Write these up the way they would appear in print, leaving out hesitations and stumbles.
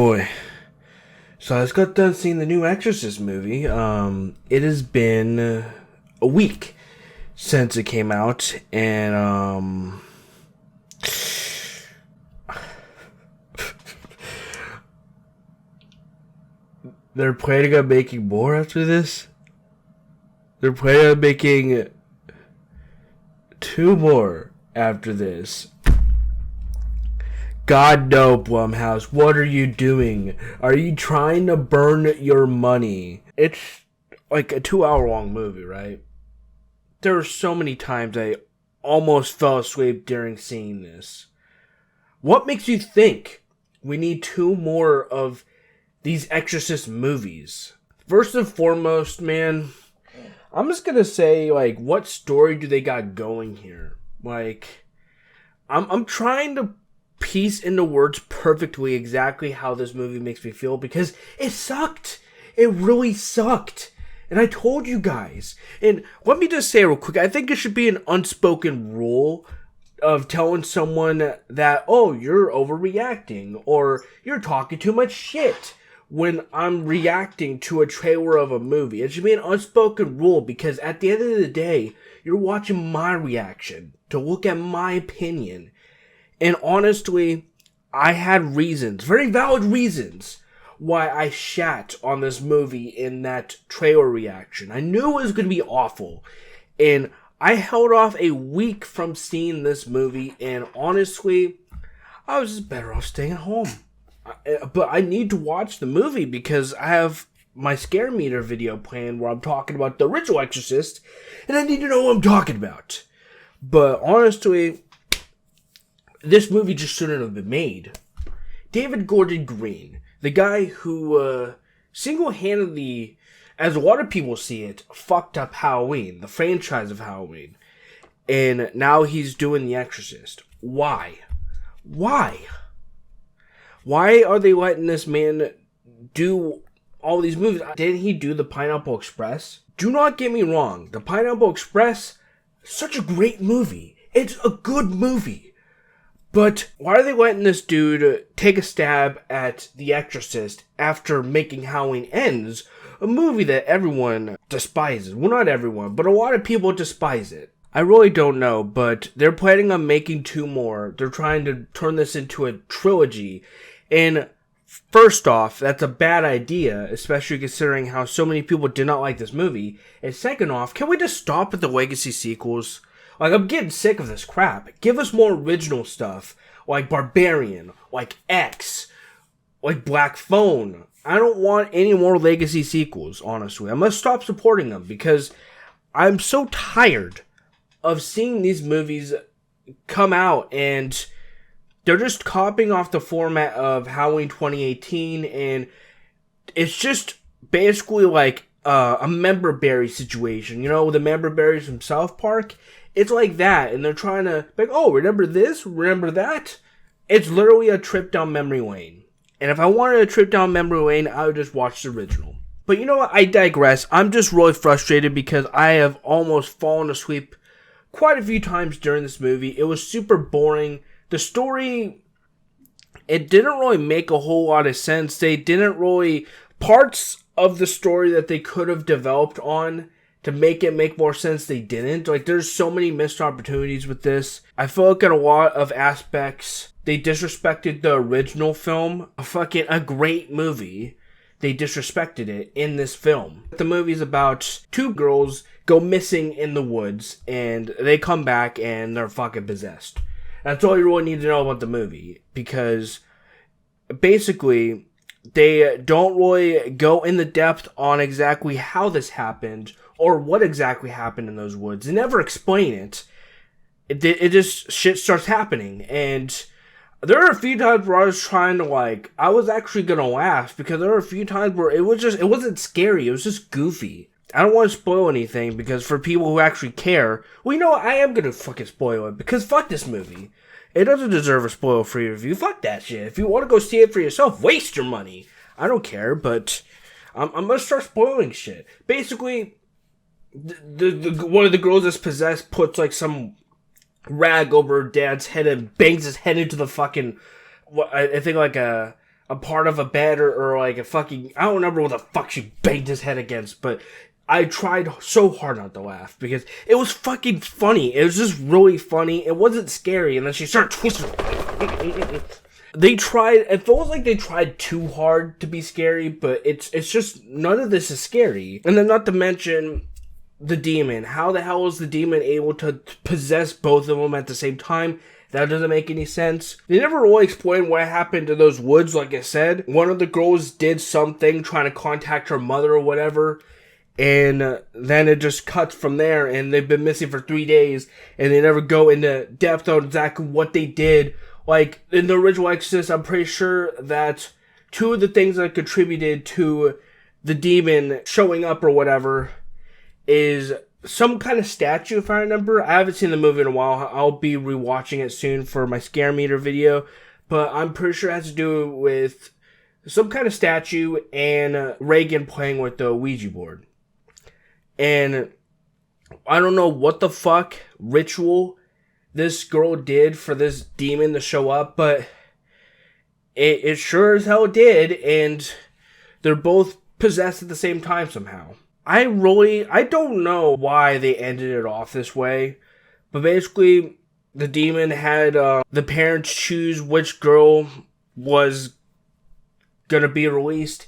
boy. So I just got done seeing the new Exorcist movie. It has been a week since it came out, and they're planning on making more after this. They're planning on making 2 more after this. God no, Blumhouse, what are you doing? Are you trying to burn your money? It's like a 2-hour-long movie, right? There were so many times I almost fell asleep during seeing this. What makes you think we need 2 more of these Exorcist movies? First and foremost, man, I'm just gonna say, like, what story do they got going here? Like, I'm trying to piece into words perfectly exactly how this movie makes me feel, because it sucked. It really sucked. And I told you guys. And let me just say real quick, I think it should be an unspoken rule of telling someone that, oh, you're overreacting, or you're talking too much shit when I'm reacting to a trailer of a movie. It should be an unspoken rule, because at the end of the day, you're watching my reaction to look at my opinion. And honestly, I had reasons, very valid reasons, why I shat on this movie in that trailer reaction. I knew it was going to be awful. And I held off a week from seeing this movie, and honestly, I was just better off staying at home. But I need to watch the movie because I have my Scare Meter video planned where I'm talking about the original Exorcist, and I need to know what I'm talking about. But honestly, this movie just shouldn't have been made. David Gordon Green, the guy who single-handedly, as a lot of people see it, fucked up Halloween, the franchise of Halloween. And now he's doing The Exorcist. Why? Why? Why are they letting this man do all these movies? Didn't he do The Pineapple Express? Do not get me wrong. The Pineapple Express, such a great movie. It's a good movie. But why are they letting this dude take a stab at The Exorcist after making Halloween Ends, a movie that everyone despises? Well, not everyone, but a lot of people despise it. I really don't know, but they're planning on making 2 more. They're trying to turn this into a trilogy. And first off, that's a bad idea, especially considering how so many people did not like this movie. And second off, can we just stop with the legacy sequels? Like, I'm getting sick of this crap. Give us more original stuff, like Barbarian, like X, like Black Phone. I don't want any more legacy sequels, honestly. I must stop supporting them because I'm so tired of seeing these movies come out and they're just copying off the format of Halloween 2018, and it's just basically like a member berry situation. You know, the member berries from South Park? It's like that, and they're trying to, like, oh, remember this? Remember that? It's literally a trip down memory lane. And if I wanted a trip down memory lane, I would just watch the original. But you know what? I digress. I'm just really frustrated because I have almost fallen asleep quite a few times during this movie. It was super boring. The story, it didn't really make a whole lot of sense. They didn't really, parts of the story that they could have developed on to make it make more sense, they didn't. Like, there's so many missed opportunities with this. I feel like in a lot of aspects, they disrespected the original film. A great movie. They disrespected it in this film. The movie's about 2 girls go missing in the woods, and they come back and they're fucking possessed. That's all you really need to know about the movie, because basically, they don't really go in the depth on exactly how this happened, or what exactly happened in those woods. They never explain it. It just, shit starts happening. And there are a few times where I was trying to, like, I was actually gonna laugh, because there were a few times where it wasn't scary, it was just goofy. I don't want to spoil anything, because for people who actually care, well, you know what, I am gonna fucking spoil it, because fuck this movie. It doesn't deserve a spoil-free review. Fuck that shit. If you want to go see it for yourself, waste your money. I don't care, but I'm gonna start spoiling shit. Basically, the one of the girls that's possessed puts like some rag over her dad's head and bangs his head into the fucking, I think like a a part of a bed or like a fucking, I don't remember what the fuck she banged his head against, but I tried so hard not to laugh because it was fucking funny. It was just really funny. It wasn't scary, and then she started twisting. It feels like they tried too hard to be scary, but it's just, none of this is scary. And then not to mention the demon. How the hell is the demon able to possess both of them at the same time? That doesn't make any sense. They never really explained what happened to those woods, like I said. One of the girls did something trying to contact her mother or whatever. And then it just cuts from there. And they've been missing for 3 days. And they never go into depth on exactly what they did. Like, in the original Exorcist, I'm pretty sure that 2 of the things that contributed to the demon showing up or whatever is some kind of statue, if I remember. I haven't seen the movie in a while. I'll be rewatching it soon for my scare meter video. But I'm pretty sure it has to do with some kind of statue and Reagan playing with the Ouija board. And I don't know what the fuck ritual this girl did for this demon to show up, but it sure as hell did. And they're both possessed at the same time somehow. I don't know why they ended it off this way, but basically the demon had the parents choose which girl was gonna be released,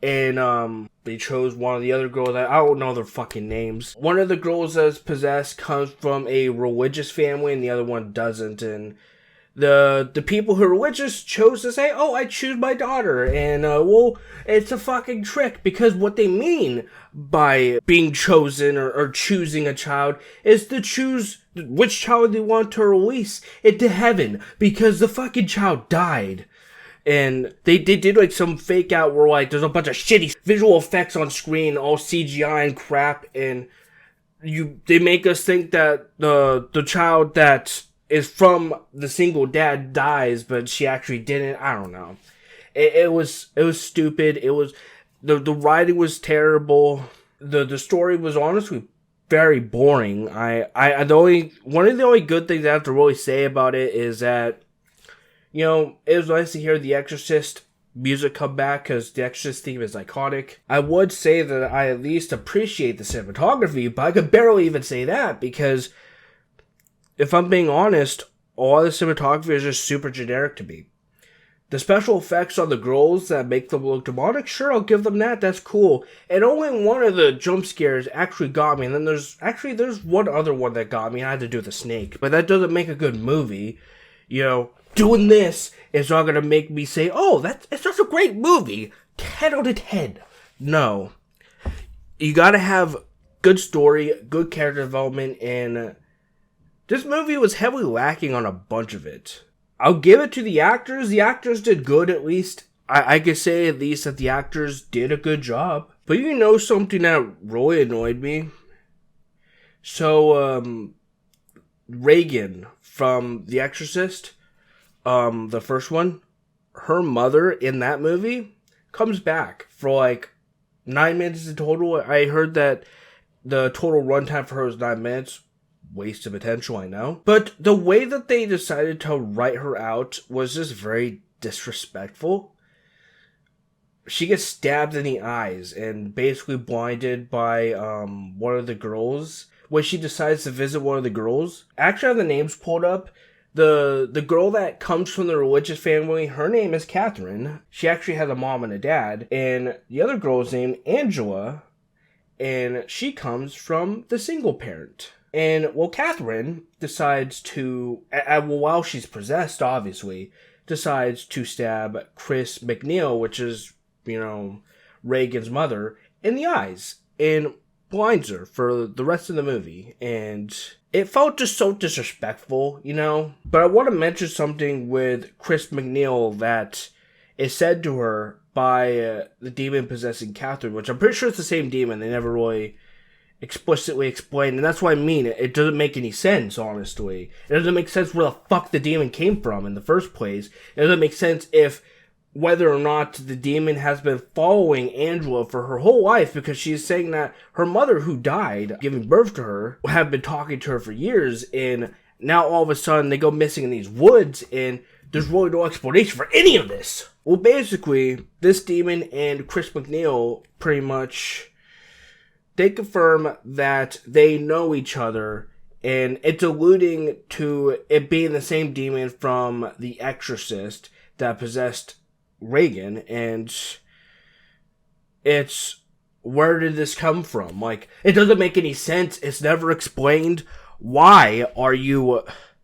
and they chose one of the other girls. I don't know their fucking names. One of the girls that's possessed comes from a religious family, and the other one doesn't, and the people who are religious chose to say, oh, I choose my daughter. And, well, it's a fucking trick, because what they mean by being chosen or choosing a child is to choose which child they want to release into heaven, because the fucking child died. And they did like some fake out where like there's a bunch of shitty visual effects on screen, all CGI and crap, and they make us think that the child that is from the single dad dies, but she actually didn't. I don't know. It was stupid. It was the writing was terrible. The story was honestly very boring. One of the only good things I have to really say about it is that, you know, it was nice to hear the Exorcist music come back, because the Exorcist theme is iconic. I would say that I at least appreciate the cinematography, but I could barely even say that, because if I'm being honest, all the cinematography is just super generic to me. The special effects on the girls that make them look demonic, sure, I'll give them that, that's cool. And only one of the jump scares actually got me, and then there's one other one that got me, and I had to do the snake. But that doesn't make a good movie. You know, doing this is not going to make me say, oh, it's such a great movie. 10 out of 10. No. You gotta have good story, good character development, and this movie was heavily lacking on a bunch of it. I'll give it to the actors. The actors did good, at least. I could say at least that the actors did a good job. But you know something that really annoyed me? So, Reagan from The Exorcist, the first one, her mother in that movie comes back for like 9 minutes in total. I heard that the total runtime for her was 9 minutes. Waste of potential, I know. But the way that they decided to write her out was just very disrespectful. She gets stabbed in the eyes and basically blinded by one of the girls when she decides to visit one of the girls. Actually, I have the names pulled up. The girl that comes from the religious family, her name is Catherine. She actually has a mom and a dad. And the other girl's named Angela, and she comes from the single parent. And, well, Catherine decides to, while she's possessed, obviously, decides to stab Chris McNeil, which is, you know, Reagan's mother, in the eyes, and blinds her for the rest of the movie. And it felt just so disrespectful, you know? But I want to mention something with Chris McNeil that is said to her by the demon possessing Catherine, which I'm pretty sure it's the same demon. They never really explicitly explained, and that's what I mean. It doesn't make any sense, honestly. It doesn't make sense where the fuck the demon came from in the first place. It doesn't make sense if whether or not the demon has been following Angela for her whole life, because she's saying that her mother, who died giving birth to her, had been talking to her for years, and now all of a sudden they go missing in these woods, and there's really no explanation for any of this. Well, basically, this demon and Chris McNeil pretty much, they confirm that they know each other, and it's alluding to it being the same demon from The Exorcist that possessed Reagan, and it's, where did this come from? Like, it doesn't make any sense. It's never explained. Why are you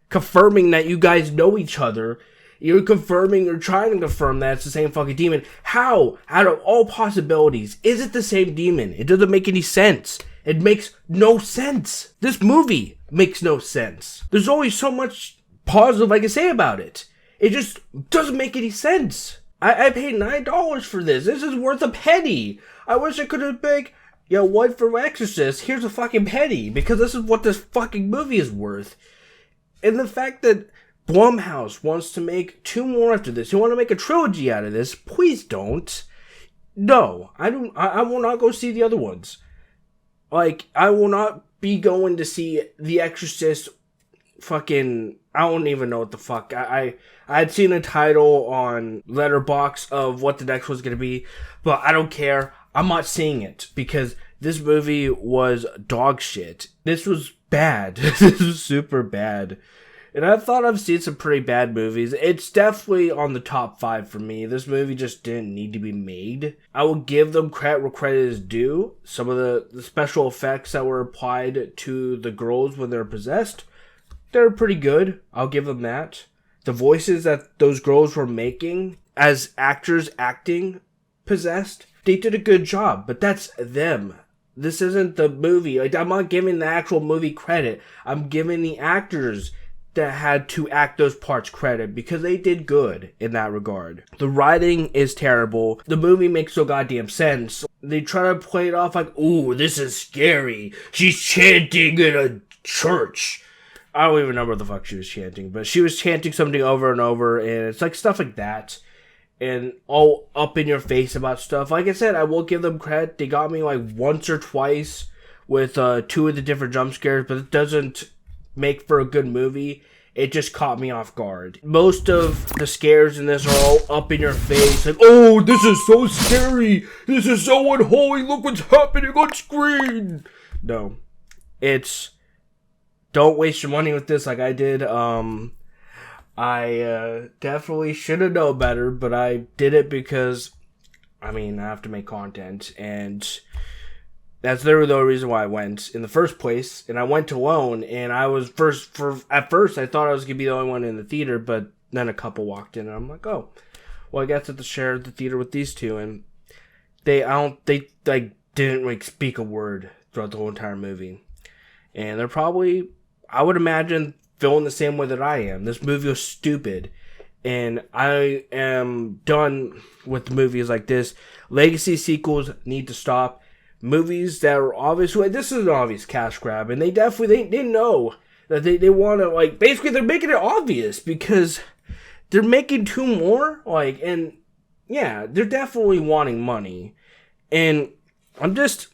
confirming that you guys know each other? You're trying to confirm that it's the same fucking demon. How? Out of all possibilities, is it the same demon? It doesn't make any sense. It makes no sense. This movie makes no sense. There's always so much positive I can say about it. It just doesn't make any sense. I paid $9 for this. This is worth a penny. I wish I could have been, one for Exorcist. Here's a fucking penny. Because this is what this fucking movie is worth. And the fact that Blumhouse wants to make 2 more after this. You want to make a trilogy out of this? Please don't. No. I will not go see the other ones. Like, I will not be going to see The Exorcist fucking, I don't even know what the fuck. I had seen a title on Letterboxd of what the next one's going to be, but I don't care. I'm not seeing it because this movie was dog shit. This was bad. This was super bad. And I thought I've seen some pretty bad movies. It's definitely on the top 5 for me. This movie just didn't need to be made. I will give them credit where credit is due. Some of the special effects that were applied to the girls when they're possessed, they're pretty good. I'll give them that. The voices that those girls were making as actors acting possessed, they did a good job. But that's them. This isn't the movie. Like, I'm not giving the actual movie credit. I'm giving the actors that had to act those parts credit because they did good in that regard. The writing is terrible. The movie makes no goddamn sense. They try to play it off like, ooh, this is scary. She's chanting in a church. I don't even know what the fuck she was chanting, but she was chanting something over and over, and it's like stuff like that. And all up in your face about stuff. Like I said, I will give them credit. They got me like once or twice with 2 of the different jump scares, but it doesn't make for a good movie. It just caught me off guard. Most of the scares in this are all up in your face. Like, oh, this is so scary. This is so unholy. Look what's happening on screen. No. It's, don't waste your money with this like I did. I definitely should have known better, but I did it because, I have to make content. And that's literally the only reason why I went in the first place. And I went alone, and I was at first I thought I was going to be the only one in the theater, but then a couple walked in, and I'm like, oh, well, I got to share the theater with these two, and they didn't like speak a word throughout the whole entire movie. And they're probably, I would imagine, feeling the same way that I am. This movie was stupid. And I am done with movies like this. Legacy sequels need to stop. Movies that are obviously, this is an obvious cash grab, and they definitely, they know that they want to, like, basically they're making it obvious because they're making 2 more, like, and yeah, they're definitely wanting money. And I'm just,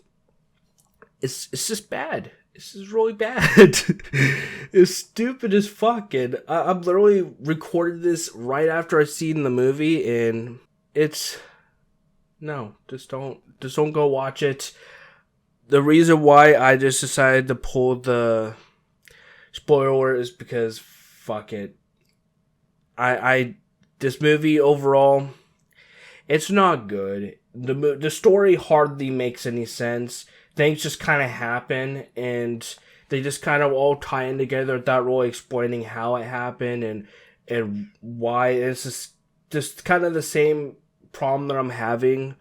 it's just bad. This is really bad. It's stupid as fuck. And I'm literally recorded this right after I seen the movie, and it's, no, just don't go watch it. The reason why I just decided to pull the spoiler alert is because fuck it. This movie overall, it's not good. The story hardly makes any sense. Things just kind of happen, and they just kind of all tie in together without really explaining how it happened and why. It's just kind of the same problem that I'm having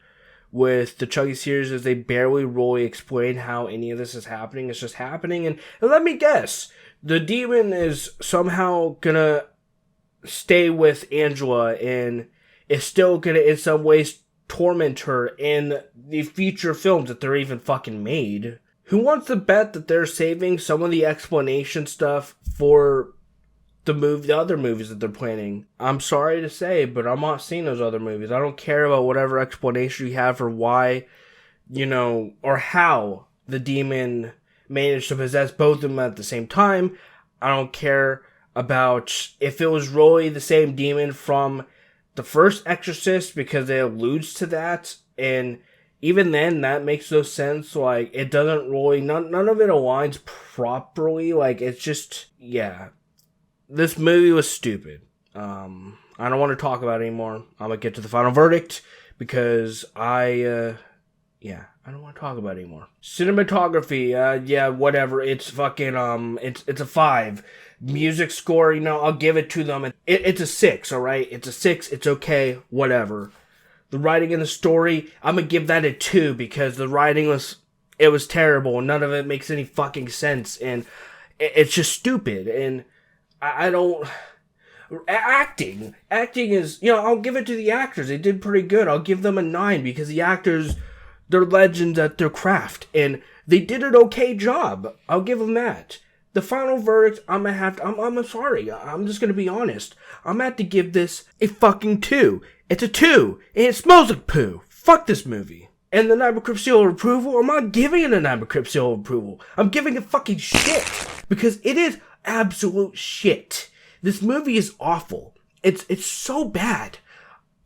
with the Chucky series, is they barely really explain how any of this is happening. It's just happening, and let me guess, the demon is somehow gonna stay with Angela and is still gonna in some ways torment her in the future films that they're even fucking made. Who wants to bet that they're saving some of the explanation stuff for the other movies that they're planning? I'm sorry to say, but I'm not seeing those other movies. I don't care about whatever explanation you have for why, or how the demon managed to possess both of them at the same time. I don't care about if it was really the same demon from the first Exorcist, because it alludes to that, and even then that makes no sense. Like, it doesn't really, none of it aligns properly. Like, it's just, yeah, this movie was stupid. I don't want to talk about it anymore. I'm gonna get to the final verdict because I don't want to talk about it anymore. Cinematography, yeah, whatever. It's fucking, it's a 5. Music score, I'll give it to them. It's a 6, alright? It's a 6, it's okay, whatever. The writing and the story, I'm gonna give that a 2 because the writing was terrible and none of it makes any fucking sense, and it's just stupid, and I don't... Acting is, I'll give it to the actors. They did pretty good. I'll give them a 9 because the actors, they're legends at their craft, and they did an okay job. I'll give them that. The final verdict, I'm sorry. I'm just gonna be honest. I'm gonna have to give this a fucking 2. It's a 2, and it smells like poo. Fuck this movie. And the Nightmare seal of approval, I'm not giving it a Nightmare seal of approval. I'm giving it fucking shit. Because it is absolute shit. This movie is awful. It's so bad.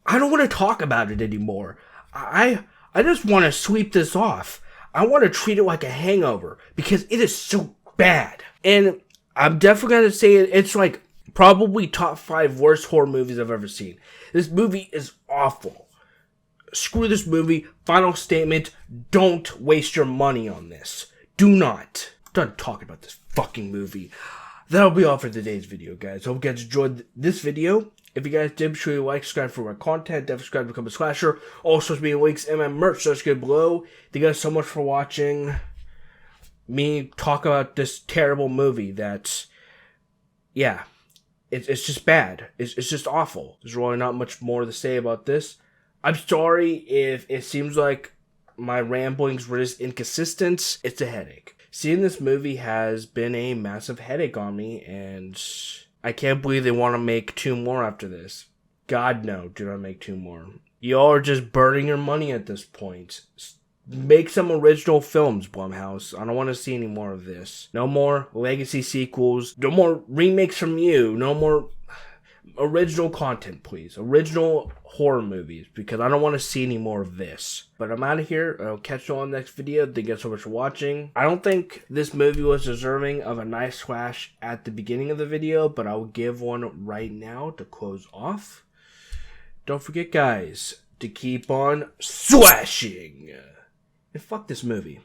I don't want to talk about it anymore. I just want to sweep this off. I want to treat it like a hangover because it is so bad. And I'm definitely going to say it's like probably top 5 worst horror movies I've ever seen. This movie is awful. Screw this movie. Final statement. Don't waste your money on this. Do not. I'm done talking about this fucking movie. That'll be all for today's video, guys. Hope you guys enjoyed this video. If you guys did, be sure you like, subscribe for more content, definitely subscribe to become a slasher. Also, be links in my merch, so it's good below. Thank you guys so much for watching me talk about this terrible movie that's, yeah, it's just bad. It's just awful. There's really not much more to say about this. I'm sorry if it seems like my ramblings were just inconsistent. It's a headache. Seeing this movie has been a massive headache on me, and I can't believe they want to make 2 more after this. God, no, do not make 2 more. Y'all are just burning your money at this point. Make some original films, Blumhouse. I don't want to see any more of this. No more legacy sequels. No more remakes from you. No more original content, please. Original horror movies, because I don't want to see any more of this. But I'm out of here. I'll catch you on the next video. Thank you guys so much for watching. I don't think this movie was deserving of a nice swash at the beginning of the video, but I'll give one right now to close off. Don't forget, guys, to keep on swashing. And fuck this movie.